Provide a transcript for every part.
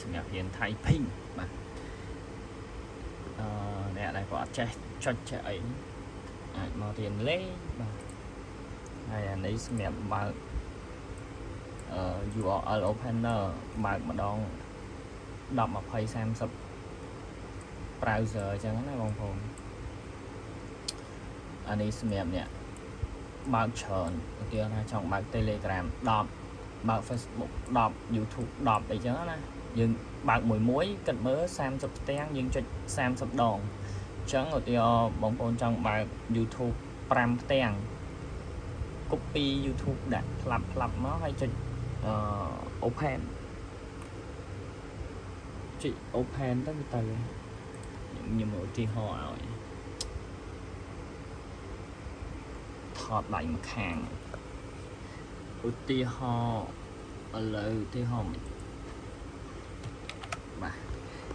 សម្រាប់រៀនថៃភីងបាទអ្នកដែលគាត់ចេះចុចចេះអីអាចមករៀនលេងបាទហើយអានេះសម្រាប់បើកURL opener បើកម្ដង10 20 30 browser អញ្ចឹងណាបងប្អូនអានេះសម្រាប់អ្នកបើកច្រើនឧទាហរណ៍ថាចង់បើក Telegram 10បើក Facebook 10 YouTube 10អីចឹងណាយើងបើកមួយគិតមើល30ផ្ទាំងយើងចុច30ដងអញ្ចឹងឧទាហរណ៍បងប្អូនចង់បើក YouTube 5ផ្ទាំង copy YouTube ដាក់ផ្លាប់មកហើយចុចopen ចុច open ទៅវាទៅខ្ញុំឧទាហរណ៍ឲ្យថតដៃម្ខាងឧទាហរណ៍ឥឡូវឧទាហរណ៍បាទ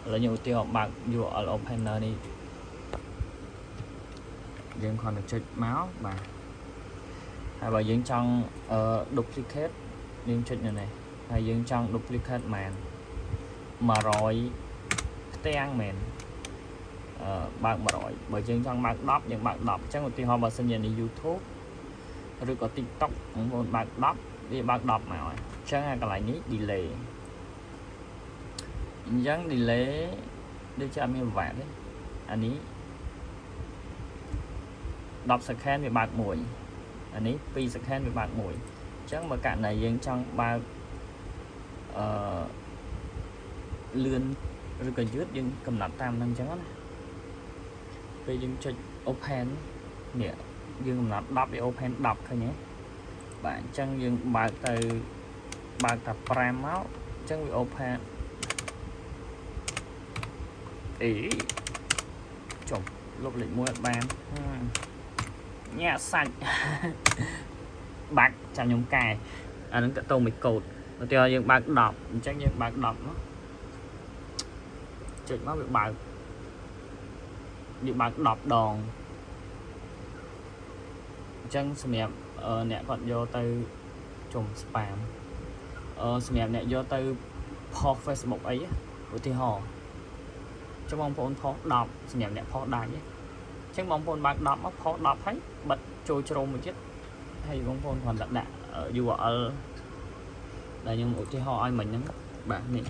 ឥឡូវខ្ញុំឧទាហរណ៍បើក URL opener នេះយើងគ្រាន់តែចុចមកបាទហើយបើយើងចង់duplicate យើងចុចនៅនេះហើយយើងចង់ duplicate មែន100ផ្ទាំងមែនបើក100បើយើងចង់បើក10យើងបើក10អញ្ចឹងឧទាហរណ៍បើសិនជានេះ YouTube ឬក៏ TikTok បងប្អូនបើក10វាបើក10មកហើយអញ្ចឹងកន្លែងនេះ delay អញ្ចឹង delay ដូចជាអត់មានវ៉ាត់ទេអានេះ10 second វាបើកមួយអានេះ2 second វាបើកមួយអញ្ចឹងបើករណីយើងចង់បើកលឿនឬក៏យឺតយើងកំណត់តាមហ្នឹងអញ្ចឹងណាពេលយើងចុច open នេះយើងកំណត់10វា open 10ឃើញទេបាទអញ្ចឹងយើងបើកតែ5មកអញ្ចឹងវា open អីចុះលុបលេខ1អត់បានញាក់សាច់បាច់ចាំខ្ញុំកែអានឹងតទៅមួយកូដឧទាហរណ៍យើងបើក10អញ្ចឹងយើងបើក10មកចុចមកវាបើក10ដងអញ្ចឹងសម្រាប់អ្នកគាត់យកទៅជុំ spam សម្រាប់អ្នកយកទៅផុស Facebook អីឧទាហរណ៍ចុះបងប្អូនផុស10សម្រាប់អ្នកផុសដាច់អញ្ចឹងបងប្អូនបើក10មកផុស10ហើយបិទចូលជ្រុំមួយទៀតហើយបងប្អូនគ្រាន់តែដាក់ URL ដែលខ្ញុំឧទាហរណ៍ឲ្យមិញហ្នឹងបាទនេះ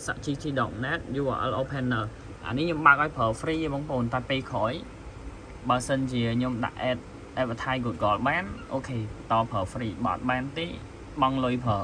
sakchichi.net URL opener អានេះខ្ញុំបើកឲ្យប្រើ free ទេបងប្អូនតែពេលក្រោយបើសិនជាខ្ញុំដាក់ advertise Google បានអូខេតប្រើ free បើអត់បានទេបង់លុយប្រើ